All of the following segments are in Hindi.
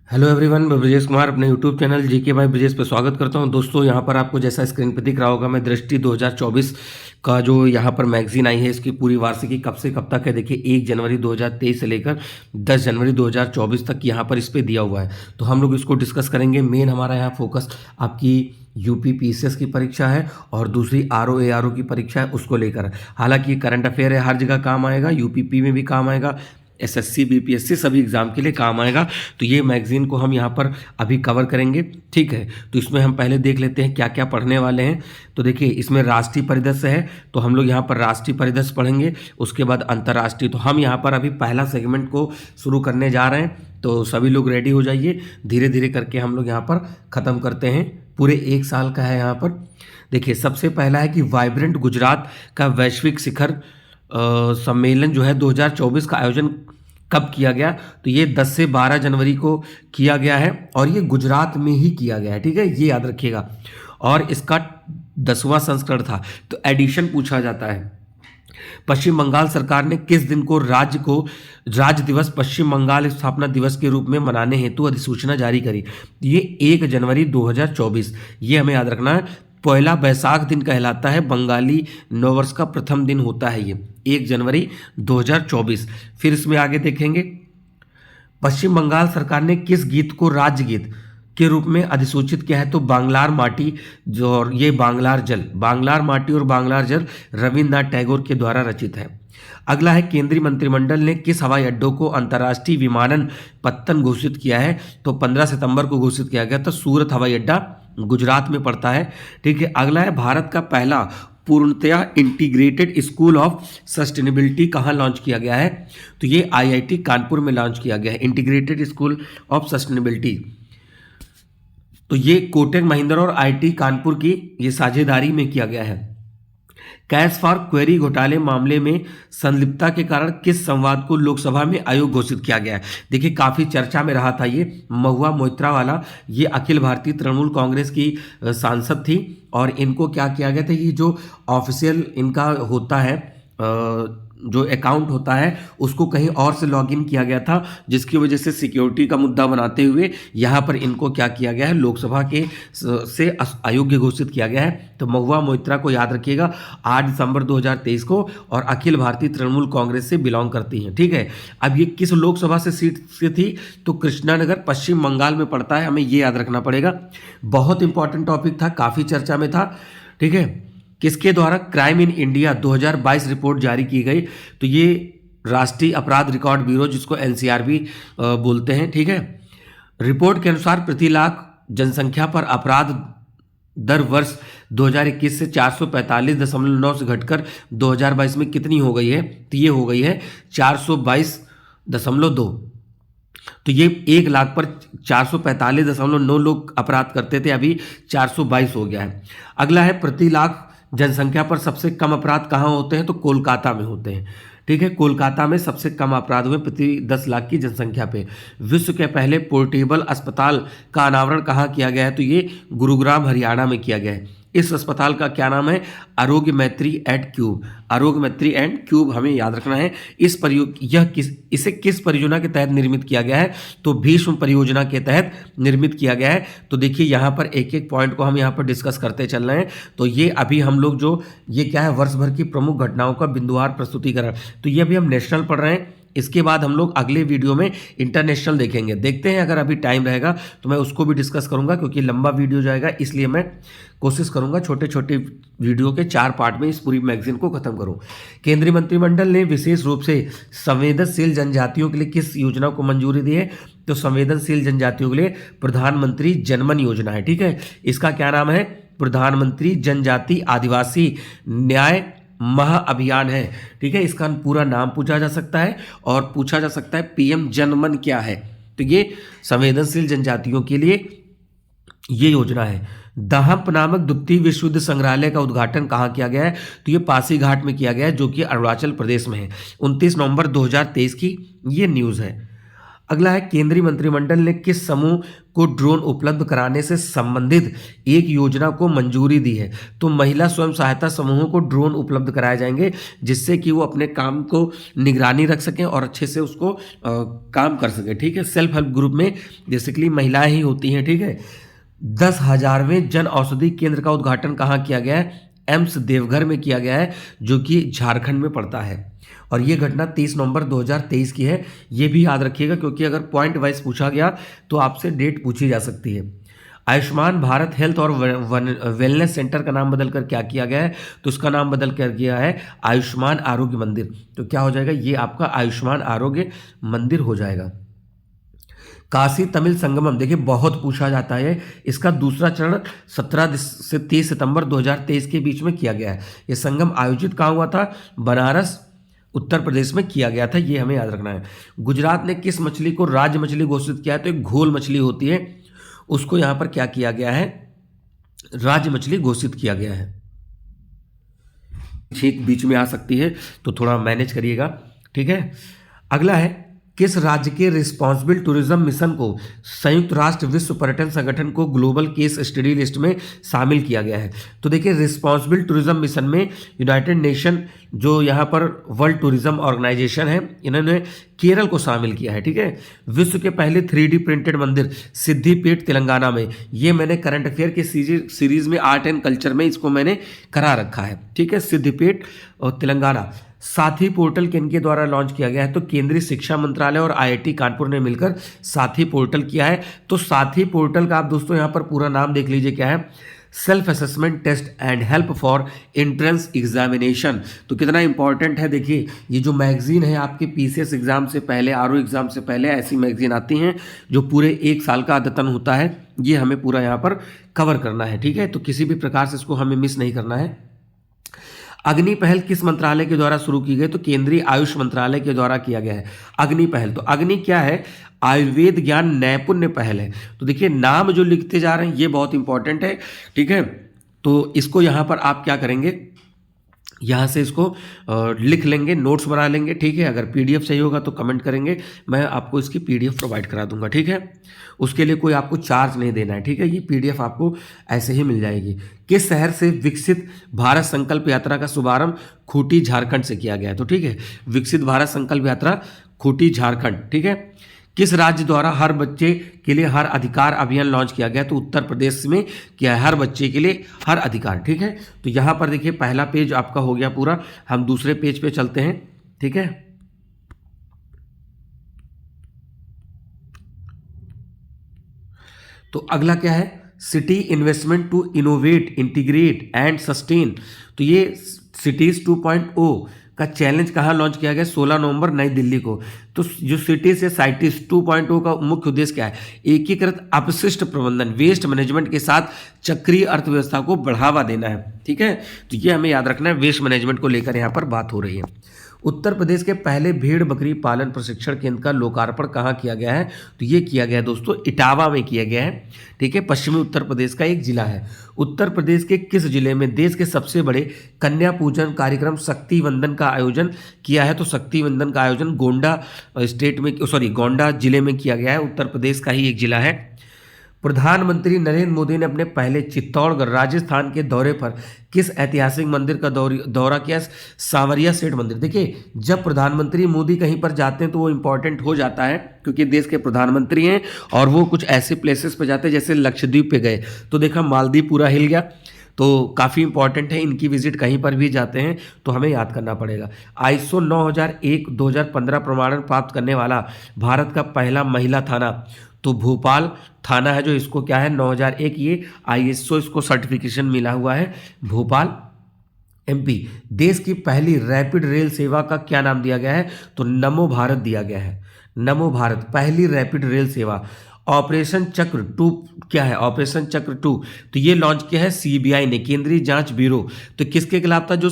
हेलो एवरीवन, मैं ब्रजेश कुमार अपने YouTube channel GK by Brajesh पे स्वागत करता हूं। दोस्तों, यहां पर आपको जैसा स्क्रीन पर दिख रहा होगा, मैं दृष्टि 2024 का जो यहां पर मैगजीन आई है, इसकी पूरी वार्षिकी कब से कब तक है। देखिए, 1 जनवरी 2023 से लेकर 10 जनवरी 2024 तक यहां पर इस पर दिया हुआ है। तो हम लोग इसको डिस्कस करेंगे। मेन हमारा यहाँ फोकस आपकी यूपी पीसीएस की परीक्षा है और दूसरी आरओ एआरओ की परीक्षा है, उसको लेकर। हालांकि ये करंट अफेयर है, हर जगह काम आएगा, यूपीपी में भी काम आएगा, एसएससी बीपीएससी सभी एग्जाम के लिए काम आएगा। तो ये मैगजीन को हम यहाँ पर अभी कवर करेंगे, ठीक है। तो इसमें हम पहले देख लेते हैं क्या क्या पढ़ने वाले हैं। तो देखिए, इसमें राष्ट्रीय परिदृश्य है, तो हम लोग यहाँ पर राष्ट्रीय परिदृश्य पढ़ेंगे। उसके बाद अंतर्राष्ट्रीय। तो हम यहाँ पर अभी पहला सेगमेंट को शुरू करने जा रहे हैं, तो सभी लोग रेडी हो जाइए। धीरे धीरे करके हम लोग यहाँ पर ख़त्म करते हैं। पूरे 1 साल का है यहाँ पर। देखिए, सबसे पहला है कि वाइब्रेंट गुजरात का वैश्विक शिखर सम्मेलन जो है 2024 का आयोजन कब किया गया। तो ये 10 से 12 जनवरी को किया गया है और ये गुजरात में ही किया गया है, ठीक है, ये याद रखिएगा। और इसका 10वां संस्करण था। तो एडिशन पूछा जाता है। पश्चिम बंगाल सरकार ने किस दिन को राज्य दिवस पश्चिम बंगाल स्थापना दिवस के रूप में मनाने हेतु अधिसूचना जारी करी। ये 1 जनवरी 2024, ये हमें याद रखना है। पहला बैसाख दिन कहलाता है, बंगाली नववर्ष का प्रथम दिन होता है ये 1 जनवरी 2024। फिर इसमें आगे देखेंगे, पश्चिम बंगाल सरकार ने किस गीत को राज्य गीत के रूप में अधिसूचित किया है। तो बांग्लार माटी जो और ये बांग्लार जल, बांग्लार माटी और बांग्लार जल रविन्द्रनाथ टैगोर के द्वारा रचित है। अगला है, केंद्रीय मंत्रिमंडल ने किस हवाई अड्डों को अंतर्राष्ट्रीय विमानन पत्तन घोषित किया है। तो 15 सितंबर को घोषित किया गया था। सूरत हवाई अड्डा गुजरात में पड़ता है, ठीक है। अगला है, भारत का पहला पूर्णतया इंटीग्रेटेड स्कूल ऑफ सस्टेनेबिलिटी कहाँ लॉन्च किया गया है। तो ये आईआईटी कानपुर में लॉन्च किया गया है, इंटीग्रेटेड स्कूल ऑफ सस्टेनेबिलिटी। तो ये कोटक महिंद्रा और आईटी कानपुर की ये साझेदारी में किया गया है। कैश फॉर क्वेरी घोटाले मामले में संलिप्तता के कारण किस संवाद को लोकसभा में आयोग घोषित किया गया है। देखिए, काफी चर्चा में रहा था ये महुआ मोइत्रा वाला। ये अखिल भारतीय तृणमूल कांग्रेस की सांसद थी और इनको क्या किया गया था, ये जो ऑफिशियल इनका होता है जो अकाउंट होता है, उसको कहीं और से लॉगिन किया गया था, जिसकी वजह से सिक्योरिटी का मुद्दा बनाते हुए यहाँ पर इनको क्या किया गया है, लोकसभा के से अयोग्य घोषित किया गया है। तो महुआ मोइत्रा को याद रखिएगा, 8 दिसंबर 2023 को, और अखिल भारतीय तृणमूल कांग्रेस से बिलोंग करती हैं, ठीक है। अब ये किस लोकसभा से सीट से थी। तो कृष्णानगर पश्चिम बंगाल में पड़ता है, हमें ये याद रखना पड़ेगा। बहुत इंपॉर्टेंट टॉपिक था, काफ़ी चर्चा में था, ठीक है। किसके द्वारा क्राइम इन इंडिया 2022 रिपोर्ट जारी की गई। तो ये राष्ट्रीय अपराध रिकॉर्ड ब्यूरो, जिसको एनसीआरबी बोलते हैं, ठीक है। रिपोर्ट के अनुसार प्रति लाख जनसंख्या पर अपराध दर वर्ष 2021 से 445.9 से घटकर 2022 में कितनी हो गई है। तो ये हो गई है 422.2। तो ये 1 लाख पर 445.9 लोग अपराध करते थे, अभी 422 हो गया है। अगला है, प्रति लाख जनसंख्या पर सबसे कम अपराध कहाँ होते हैं। तो कोलकाता में होते हैं, ठीक है। कोलकाता में सबसे कम अपराध हुए प्रति 10 लाख की जनसंख्या पे। विश्व के पहले पोर्टेबल अस्पताल का अनावरण कहाँ किया गया है। तो ये गुरुग्राम हरियाणा में किया गया है। इस अस्पताल का क्या नाम है, आरोग्य मैत्री एंड क्यूब। आरोग्य मैत्री एंड क्यूब हमें याद रखना है। इसे किस परियोजना के तहत निर्मित किया गया है। तो भीष्म परियोजना के तहत निर्मित किया गया है। तो देखिए, यहाँ पर एक एक पॉइंट को हम यहाँ पर डिस्कस करते चल रहे हैं। तो ये अभी हम लोग जो ये क्या है, वर्ष भर की प्रमुख घटनाओं का बिंदुवार प्रस्तुतिकरण। तो ये अभी हम नेशनल पढ़ रहे हैं। इसके बाद हम लोग अगले वीडियो में इंटरनेशनल देखेंगे। देखते हैं, अगर अभी टाइम रहेगा तो मैं उसको भी डिस्कस करूंगा, क्योंकि लंबा वीडियो जाएगा, इसलिए मैं कोशिश करूंगा छोटे छोटे वीडियो के 4 पार्ट में इस पूरी मैगजीन को खत्म करूं। केंद्रीय मंत्रिमंडल ने विशेष रूप से संवेदनशील जनजातियों के लिए किस योजना को मंजूरी दी है। तो संवेदनशील जनजातियों के लिए प्रधानमंत्री जनमन योजना है, ठीक है। इसका क्या नाम है, प्रधानमंत्री जनजाति आदिवासी न्याय महाअभियान है, ठीक है। इसका पूरा नाम पूछा जा सकता है और पूछा जा सकता है पीएम जनमन क्या है। तो ये संवेदनशील जनजातियों के लिए ये योजना है। दाहप नामक द्वितीय विश्व युद्ध संग्रहालय का उद्घाटन कहाँ किया गया है। तो ये पासीघाट में किया गया है, जो कि अरुणाचल प्रदेश में है। 29 नवंबर 2023 की ये न्यूज़ है। अगला है केंद्रीय मंत्रिमंडल ने किस समूह को ड्रोन उपलब्ध कराने से संबंधित एक योजना को मंजूरी दी है? तो महिला स्वयं सहायता समूहों को ड्रोन उपलब्ध कराए जाएंगे जिससे कि वो अपने काम को निगरानी रख सकें और अच्छे से उसको काम कर सकें। ठीक है, सेल्फ हेल्प ग्रुप में बेसिकली महिलाएं ही होती हैं। ठीक है, 10,000वें जन औषधि केंद्र का उद्घाटन कहाँ किया गया है? एम्स देवघर में किया गया है, जो कि झारखंड में पड़ता है। और ये घटना 23 नवंबर 2023 की है। ये भी याद रखिएगा क्योंकि अगर पॉइंट वाइज पूछा गया तो आपसे डेट पूछी जा सकती है। आयुष्मान भारत हेल्थ और वेलनेस सेंटर का नाम बदलकर क्या किया गया है? तो उसका नाम बदल कर किया है आयुष्मान आरोग्य मंदिर। तो क्या हो जाएगा? ये आपका आयुष्मान आरोग्य मंदिर हो जाएगा। काशी तमिल संगमम, देखिए बहुत पूछा जाता है। इसका दूसरा चरण 17 से 30 सितंबर 2023 के बीच में किया गया है। ये संगम आयोजित कहाँ हुआ था? बनारस उत्तर प्रदेश में किया गया था। ये हमें याद रखना है। गुजरात ने किस मछली को राज्य मछली घोषित किया है? तो एक घोल मछली होती है, उसको यहाँ पर क्या किया गया है? राज्य मछली घोषित किया गया है। ठीक बीच में आ सकती है तो थोड़ा मैनेज करिएगा। ठीक है, अगला है किस राज्य के रिस्पॉन्सिबल टूरिज्म मिशन को संयुक्त राष्ट्र विश्व पर्यटन संगठन को ग्लोबल केस स्टडी लिस्ट में शामिल किया गया है? तो देखिए रिस्पॉन्सिबल टूरिज्म मिशन में यूनाइटेड नेशन जो यहाँ पर वर्ल्ड टूरिज्म ऑर्गेनाइजेशन है, इन्होंने केरल को शामिल किया है। ठीक है, विश्व के पहले 3D प्रिंटेड मंदिर सिद्धिपेट तेलंगाना में। ये मैंने करंट अफेयर की सीरीज में आर्ट एंड कल्चर में इसको मैंने करा रखा है। ठीक है, सिद्धिपेट और तेलंगाना। साथी पोर्टल किनके द्वारा लॉन्च किया गया है? तो केंद्रीय शिक्षा मंत्रालय और IIT कानपुर ने मिलकर साथी पोर्टल किया है। तो साथी पोर्टल का आप दोस्तों यहाँ पर पूरा नाम देख लीजिए, क्या है? Self assessment test and help for entrance examination. तो कितना इंपॉर्टेंट है, देखिए ये जो मैगजीन है आपके PCS एग्जाम से पहले, RO एग्जाम से पहले ऐसी मैगजीन आती हैं जो पूरे 1 साल का अद्यतन होता है। ये हमें पूरा यहाँ पर कवर करना है। ठीक है, तो किसी भी प्रकार से इसको हमें मिस नहीं करना है। अग्नि पहल किस मंत्रालय के द्वारा शुरू की गई? तो केंद्रीय आयुष मंत्रालय के द्वारा किया गया है अग्नि पहल। तो अग्नि क्या है? आयुर्वेद ज्ञान नैपुण्य पहल है। तो देखिए नाम जो लिखते जा रहे हैं ये बहुत इंपॉर्टेंट है। ठीक है, तो इसको यहाँ पर आप क्या करेंगे? यहाँ से इसको लिख लेंगे, नोट्स बना लेंगे। ठीक है, अगर PDF चाहिए होगा तो कमेंट करेंगे, मैं आपको इसकी PDF प्रोवाइड करा दूंगा। ठीक है, उसके लिए कोई आपको चार्ज नहीं देना है। ठीक है, ये PDF आपको ऐसे ही मिल जाएगी। किस शहर से विकसित भारत संकल्प यात्रा का शुभारंभ खूंटी झारखंड से किया गया है? तो ठीक है, विकसित भारत संकल्प यात्रा खूंटी झारखंड। ठीक है, किस राज्य द्वारा हर बच्चे के लिए हर अधिकार अभियान लॉन्च किया गया? तो उत्तर प्रदेश में किया है, हर बच्चे के लिए हर अधिकार। ठीक है, तो यहाँ पर देखिए पहला पेज आपका हो गया पूरा। हम दूसरे पेज पे चलते हैं। ठीक है, तो अगला क्या है? City investment to innovate integrate and sustain. तो ये सिटीज 2.0 का चैलेंज कहाँ लॉन्च किया गया? 16 नवंबर नई दिल्ली को। तो जो सिटीज से साइटिस 2.0 का मुख्य उद्देश्य क्या है? एकीकृत अपशिष्ट प्रबंधन, वेस्ट मैनेजमेंट के साथ चक्रीय अर्थव्यवस्था को बढ़ावा देना है। ठीक है, तो ये हमें याद रखना है, वेस्ट मैनेजमेंट को लेकर यहाँ पर बात हो रही है। उत्तर प्रदेश के पहले भेड़ बकरी पालन प्रशिक्षण केंद्र का लोकार्पण कहाँ किया गया है? तो ये किया गया दोस्तों इटावा में किया गया है। ठीक है, पश्चिमी उत्तर प्रदेश का एक जिला है। उत्तर प्रदेश के किस जिले में देश के सबसे बड़े कन्या पूजन कार्यक्रम शक्ति वंदन का आयोजन किया है? तो शक्ति वंदन का आयोजन गोंडा जिले में किया गया है। उत्तर प्रदेश का ही एक जिला है। प्रधानमंत्री नरेंद्र मोदी ने अपने पहले चित्तौड़गढ़ राजस्थान के दौरे पर किस ऐतिहासिक मंदिर का दौरा किया? सांवरिया सेठ मंदिर। देखिए जब प्रधानमंत्री मोदी कहीं पर जाते हैं तो वो इंपॉर्टेंट हो जाता है क्योंकि देश के प्रधानमंत्री हैं और वो कुछ ऐसे प्लेसेस पे जाते हैं जैसे लक्षद्वीप पे गए तो देखा मालदीव पूरा हिल गया। तो काफ़ी इंपॉर्टेंट है, इनकी विजिट कहीं पर भी जाते हैं तो हमें याद करना पड़ेगा। ISO 9001/2015 प्रमाणन प्राप्त करने वाला भारत का पहला महिला थाना तो भोपाल थाना है, जो इसको क्या है 9001 ये ISO इसको सर्टिफिकेशन मिला हुआ है भोपाल MP। देश की पहली रैपिड रेल सेवा का क्या नाम दिया गया है? तो नमो भारत दिया गया है। नमो भारत पहली रैपिड रेल सेवा। ऑपरेशन चक्र 2 क्या है? ऑपरेशन चक्र 2 तो ये लॉन्च किया है CBI ने, केंद्रीय जांच ब्यूरो। तो किसके खिलाफ था? जो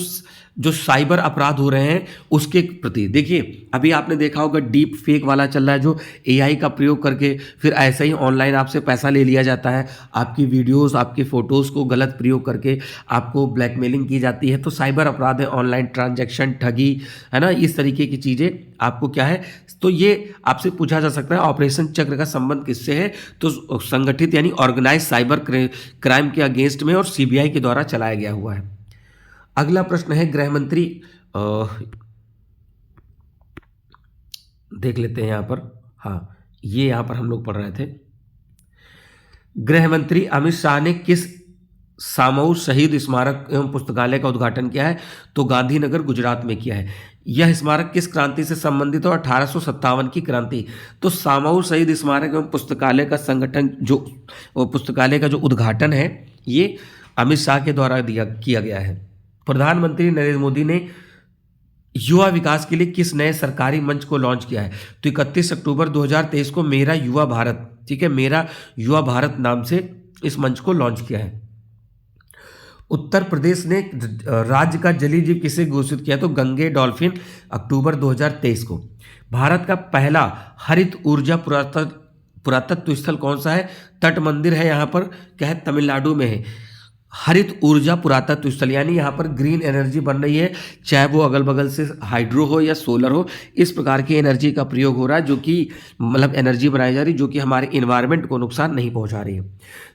जो साइबर अपराध हो रहे हैं उसके प्रति। देखिए अभी आपने देखा होगा डीप फेक वाला चल रहा है, जो एआई का प्रयोग करके फिर ऐसे ही ऑनलाइन आपसे पैसा ले लिया जाता है, आपकी वीडियोस आपके फोटोज़ को गलत प्रयोग करके आपको ब्लैकमेलिंग की जाती है। तो साइबर अपराध है, ऑनलाइन ट्रांजैक्शन, ठगी, है ना, इस तरीके की चीज़ें आपको क्या है। तो ये आपसे पूछा जा सकता है ऑपरेशन चक्र का संबंध किससे है, तो संगठित यानी ऑर्गेनाइज साइबर क्राइम के अगेंस्ट में और सीबीआई के द्वारा चलाया गया हुआ है। अगला प्रश्न है गृह मंत्री, देख लेते हैं यहाँ पर, हाँ ये यहाँ पर हम लोग पढ़ रहे थे। गृह मंत्री अमित शाह ने किस सामऊ शहीद स्मारक एवं पुस्तकालय का उद्घाटन किया है, तो गांधीनगर गुजरात में किया है। यह स्मारक किस क्रांति से संबंधित है, 1857 की क्रांति। तो सामऊ शहीद स्मारक एवं पुस्तकालय का संगठन जो पुस्तकालय का जो उद्घाटन है ये अमित शाह के द्वारा किया गया है। प्रधानमंत्री नरेंद्र मोदी ने युवा विकास के लिए किस नए सरकारी मंच को लॉन्च किया है, तो 31 अक्टूबर 2023 को मेरा युवा भारत, ठीक है, मेरा युवा भारत नाम से इस मंच को लॉन्च किया है। उत्तर प्रदेश ने राज्य का जलीय जीव किसे घोषित किया, तो गंगे डॉल्फिन, अक्टूबर 2023 को। भारत का पहला हरित ऊर्जा पुरातत्व स्थल कौन सा है, तट मंदिर है, यहाँ पर क्या है, तमिलनाडु में है। हरित ऊर्जा पुरातत्व स्थल यानी यहाँ पर ग्रीन एनर्जी बन रही है, चाहे वो अगल बगल से हाइड्रो हो या सोलर हो, इस प्रकार की एनर्जी का प्रयोग हो रहा है, जो कि मतलब एनर्जी बनाई जा रही है जो कि हमारे इन्वायरमेंट को नुकसान नहीं पहुंचा रही है।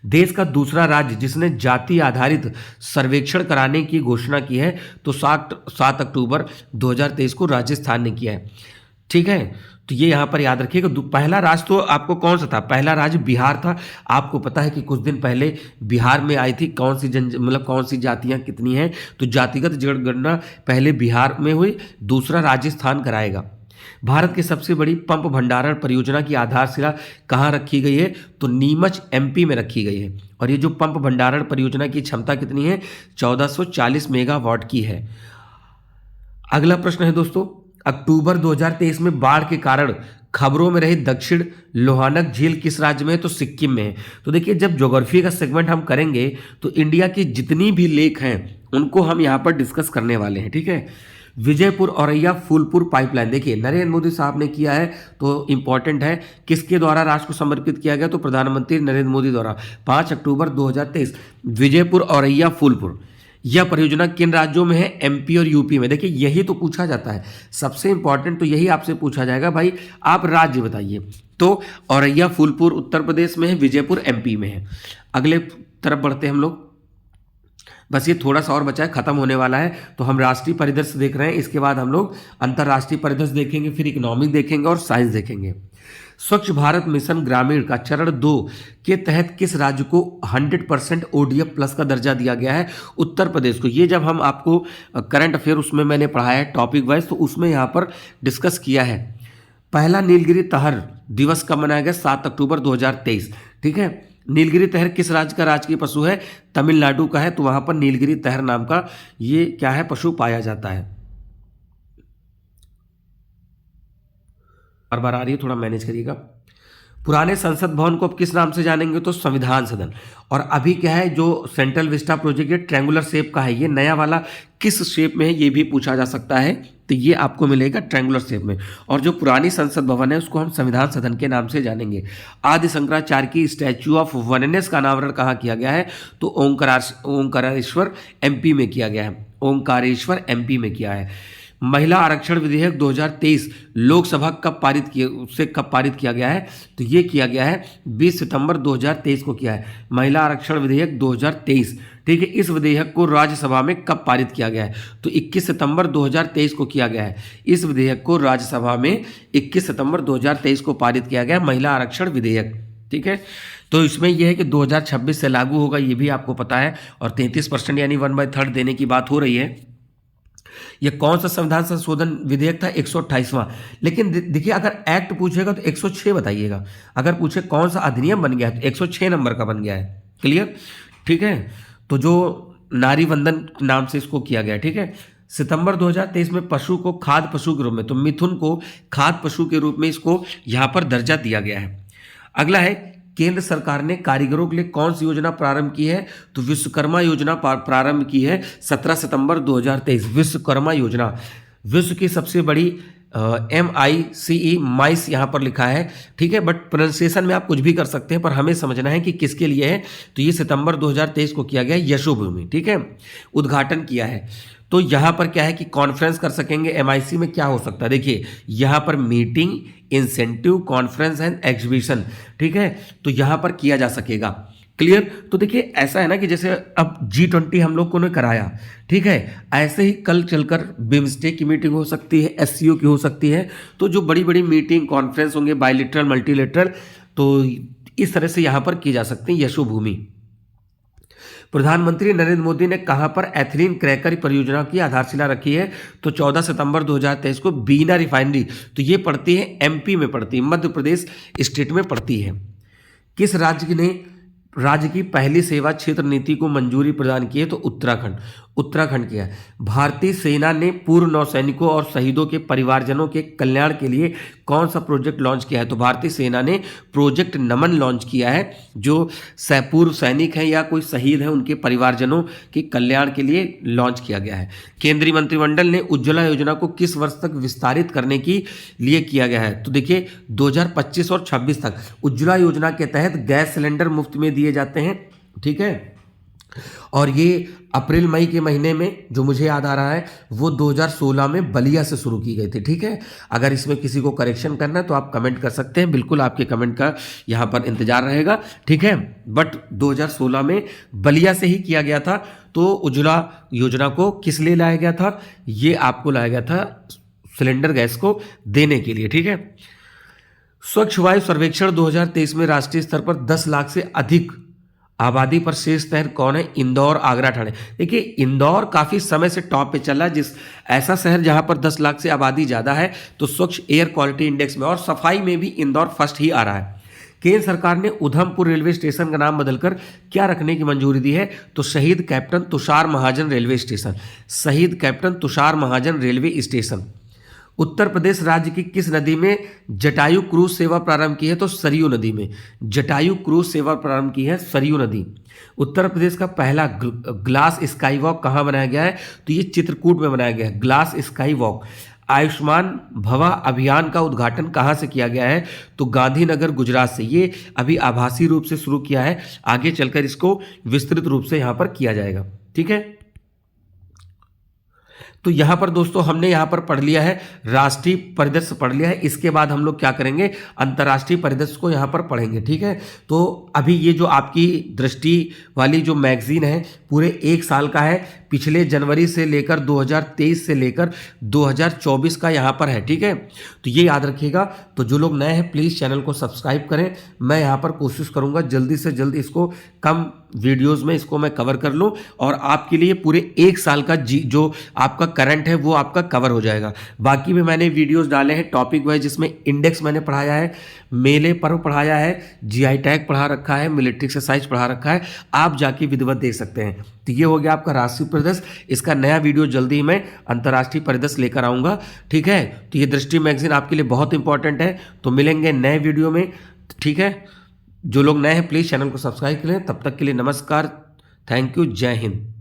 देश का दूसरा राज्य जिसने जाति आधारित सर्वेक्षण कराने की घोषणा की है, तो 7 अक्टूबर 2023 को राजस्थान ने किया है, ठीक है। तो ये यहाँ पर याद रखिएगा। पहला राज्य तो आपको कौन सा था, पहला राज्य बिहार था। आपको पता है कि कुछ दिन पहले बिहार में आई थी कौन सी मतलब कौन सी जातियाँ कितनी हैं, तो जातिगत जनगणना पहले बिहार में हुई, दूसरा राजस्थान कराएगा। भारत की सबसे बड़ी पंप भंडारण परियोजना की आधारशिला कहाँ रखी गई है, तो नीमच एमपी में रखी गई है। और ये जो पंप भंडारण परियोजना की क्षमता कितनी है, 1440 मेगावाट की है। अगला प्रश्न है दोस्तों, अक्टूबर 2023 में बाढ़ के कारण खबरों में रही दक्षिण लोहानक झील किस राज्य में है, तो सिक्किम में है। तो देखिए जब ज्योग्राफी का सेगमेंट हम करेंगे तो इंडिया की जितनी भी लेक हैं उनको हम यहाँ पर डिस्कस करने वाले हैं, ठीक है। विजयपुर औरैया फूलपुर पाइपलाइन, देखिए नरेंद्र मोदी साहब ने किया है, तो इंपॉर्टेंट है, किसके द्वारा राष्ट्र को समर्पित किया गया, तो प्रधानमंत्री नरेंद्र मोदी द्वारा 5 अक्टूबर 2023। विजयपुर औरैया फूलपुर, यह परियोजना किन राज्यों में है, एमपी और यूपी में। देखिए यही तो पूछा जाता है, सबसे इंपॉर्टेंट तो यही आपसे पूछा जाएगा, भाई आप राज्य बताइए। तो औरैया फूलपुर उत्तर प्रदेश में है, विजयपुर एमपी में है। अगले तरफ बढ़ते हैं हम लोग, बस ये थोड़ा सा और बचा है, खत्म होने वाला है। तो हम राष्ट्रीय परिदृश्य देख रहे हैं, इसके बाद हम लोग अंतर्राष्ट्रीय परिदृश्य देखेंगे, फिर इकोनॉमिक देखेंगे और साइंस देखेंगे। स्वच्छ भारत मिशन ग्रामीण का चरण 2 के तहत किस राज्य को 100% ODF प्लस का दर्जा दिया गया है, उत्तर प्रदेश को। ये जब हम आपको करंट अफेयर उसमें मैंने पढ़ाया है टॉपिक वाइज, तो उसमें यहाँ पर डिस्कस किया है। पहला नीलगिरी तहर दिवस कब मनाया गया, 7 अक्टूबर 2023, ठीक है। नीलगिरी तहर किस राज्य का राजकीय पशु है, तमिलनाडु का है, तो वहां पर नीलगिरी तहर नाम का ये क्या है, पशु पाया जाता है। बार बार आ रही है, थोड़ा मैनेज करिएगा। पुराने संसद भवन को अब किस नाम से जानेंगे, तो संविधान सदन। और अभी क्या है, जो सेंट्रल विस्टा प्रोजेक्ट है ट्रैंगुलर शेप का है, ये नया वाला किस शेप में है ये भी पूछा जा सकता है, तो ये आपको मिलेगा ट्रैंगुलर शेप में। और जो पुरानी संसद भवन है उसको हम संविधान सदन के नाम से जानेंगे। आदि शंकराचार्य की स्टैच्यू ऑफ वननेस का अनावरण कहाँ किया गया है, तो ओंकारेश्वर एमपी में किया गया है, ओंकारेश्वर एमपी में किया है। महिला आरक्षण विधेयक 2023 लोकसभा कब पारित किया गया है, तो ये किया गया है 20 सितंबर 2023 को किया है, महिला आरक्षण विधेयक 2023, ठीक है। इस विधेयक को राज्यसभा में कब पारित किया गया है, तो 21 सितंबर 2023 को किया गया है। इस विधेयक को राज्यसभा में 21 सितंबर 2023 को पारित किया गया, महिला आरक्षण विधेयक, ठीक है। तो इसमें यह है कि 2026 से लागू होगा, ये भी आपको पता है। और 33% यानी 1/3 देने की बात हो रही है। ये कौन सा संविधान संशोधन विधेयक था, 128वां। लेकिन देखिए अगर एक्ट पूछेगा तो 106 बताइएगा, अगर पूछे कौन सा अधिनियम बन गया है तो 106 नंबर का बन गया है, क्लियर, ठीक है। तो जो नारी वंदन नाम से इसको किया गया, ठीक है। सितंबर 2023 में पशु को खाद्य पशु के रूप में, तो मिथुन को खाद्य पशु के रूप में इसको यहाँ पर दर्जा दिया गया है। अगला है केंद्र सरकार ने कारीगरों के लिए कौन सी योजना प्रारंभ की है? तो विश्वकर्मा योजना प्रारंभ की है 17 सितंबर 2023। विश्वकर्मा योजना विश्व की सबसे बड़ी MICE माइस यहाँ पर लिखा है, ठीक है, बट प्रोनाउंसिएशन में आप कुछ भी कर सकते हैं, पर हमें समझना है कि किसके लिए है। तो ये सितंबर 2023 को किया गया यशोभूमि, ठीक है, उद्घाटन किया है। तो यहाँ पर क्या है कि कॉन्फ्रेंस कर सकेंगे। MIC में क्या हो सकता है, देखिए यहाँ पर meeting, incentive, conference and exhibition, ठीक है, तो यहाँ पर किया जा सकेगा। क्लियर? तो देखिए ऐसा है ना कि जैसे अब G20 हम लोग को ने कराया, ठीक है, ऐसे ही कल चलकर बिम्स्टेक की मीटिंग हो सकती है, SCO की हो सकती है। तो जो बड़ी बड़ी मीटिंग, कॉन्फ्रेंस होंगे, बायलिटरल, मल्टीलेटरल, तो इस तरह से यहाँ पर की जा सकती है यशोभूमि। प्रधानमंत्री नरेंद्र मोदी ने कहां पर एथिलीन क्रैकर परियोजना की आधारशिला रखी है? तो 14 सितंबर 2023 को बीना रिफाइनरी, तो ये पड़ती है MP में पड़ती है, मध्य प्रदेश स्टेट में पड़ती है। किस राज्य की पहली सेवा क्षेत्र नीति को मंजूरी प्रदान की है? तो उत्तराखंड किया है। भारतीय सेना ने पूर्व नौसैनिकों और शहीदों के परिवारजनों के कल्याण के लिए कौन सा प्रोजेक्ट लॉन्च किया है? तो भारतीय सेना ने प्रोजेक्ट नमन लॉन्च किया है। जो पूर्व सैनिक हैं या कोई शहीद हैं उनके परिवारजनों के कल्याण के लिए लॉन्च किया गया है। केंद्रीय मंत्रिमंडल ने उज्ज्वला योजना को किस वर्ष तक विस्तारित करने के लिए किया गया है? तो देखिए 2025 और 26 तक उज्ज्वला योजना के तहत गैस सिलेंडर मुफ्त में दिए जाते हैं, ठीक है, और ये अप्रैल मई के महीने में, जो मुझे याद आ रहा है, वो 2016 में बलिया से शुरू की गई थी, ठीक है। अगर इसमें किसी को करेक्शन करना है तो आप कमेंट कर सकते हैं, बिल्कुल आपके कमेंट का यहाँ पर इंतजार रहेगा, ठीक है। बट 2016 में बलिया से ही किया गया था। तो उज्ज्वला योजना को किस लिए लाया गया था? ये आपको लाया गया था सिलेंडर गैस को देने के लिए, ठीक है। स्वच्छ वायु सर्वेक्षण 2023 में राष्ट्रीय स्तर पर 10 लाख से अधिक आबादी पर शेष शहर कौन है? इंदौर, आगरा, ठाणे। देखिए इंदौर काफी समय से टॉप पे चला है, जिस ऐसा शहर जहां पर 10 लाख से आबादी ज्यादा है, तो स्वच्छ एयर क्वालिटी इंडेक्स में और सफाई में भी इंदौर फर्स्ट ही आ रहा है। केंद्र सरकार ने उधमपुर रेलवे स्टेशन का नाम बदलकर क्या रखने की मंजूरी दी है? तो शहीद कैप्टन तुषार महाजन रेलवे स्टेशन। शहीद कैप्टन तुषार महाजन रेलवे स्टेशन। उत्तर प्रदेश राज्य की किस नदी में जटायु क्रूज सेवा प्रारंभ की है? तो सरयू नदी में जटायु क्रूज सेवा प्रारंभ की है, सरयू नदी। उत्तर प्रदेश का पहला ग्लास स्काई वॉक कहाँ बनाया गया है? तो ये चित्रकूट में बनाया गया है, ग्लास स्काई वॉक। आयुष्मान भवा अभियान का उद्घाटन कहाँ से किया गया है? तो गांधीनगर, गुजरात से। ये अभी आभासी रूप से शुरू किया है, आगे चलकर इसको विस्तृत रूप से यहाँ पर किया जाएगा, ठीक है। तो यहाँ पर दोस्तों हमने यहाँ पर पढ़ लिया है, राष्ट्रीय परिदृश्य पढ़ लिया है। इसके बाद हम लोग क्या करेंगे? अंतर्राष्ट्रीय परिदृश्य को यहाँ पर पढ़ेंगे, ठीक है। तो अभी ये जो आपकी दृष्टि वाली जो मैगजीन है पूरे 1 साल का है, पिछले जनवरी से लेकर 2023 से लेकर 2024 का यहाँ पर है, ठीक है। तो ये याद रखिएगा। तो जो लोग नए हैं प्लीज़ चैनल को सब्सक्राइब करें। मैं यहाँ पर कोशिश करूँगा जल्दी से जल्द इसको कम वीडियोस में इसको मैं कवर कर लूँ, और आपके लिए पूरे 1 साल का जो आपका करंट है वो आपका कवर हो जाएगा। बाकी भी मैंने वीडियोस डाले हैं टॉपिक वाइज, जिसमें इंडेक्स मैंने पढ़ाया है, मेले पर्व पढ़ाया है, GI टैग पढ़ा रखा है, मिलिट्री एक्सरसाइज पढ़ा रखा है, आप जाके विधिवत देख सकते हैं। तो ये हो गया आपका राष्ट्रीय परिदृश्य। इसका नया वीडियो जल्दी ही मैं अंतर्राष्ट्रीय परिदृश्य लेकर आऊँगा, ठीक है। तो ये दृष्टि मैगजीन आपके लिए बहुत इंपॉर्टेंट है। तो मिलेंगे नए वीडियो में, ठीक है। जो लोग नए हैं प्लीज़ चैनल को सब्सक्राइब करें। तब तक के लिए नमस्कार, थैंक यू, जय हिंद।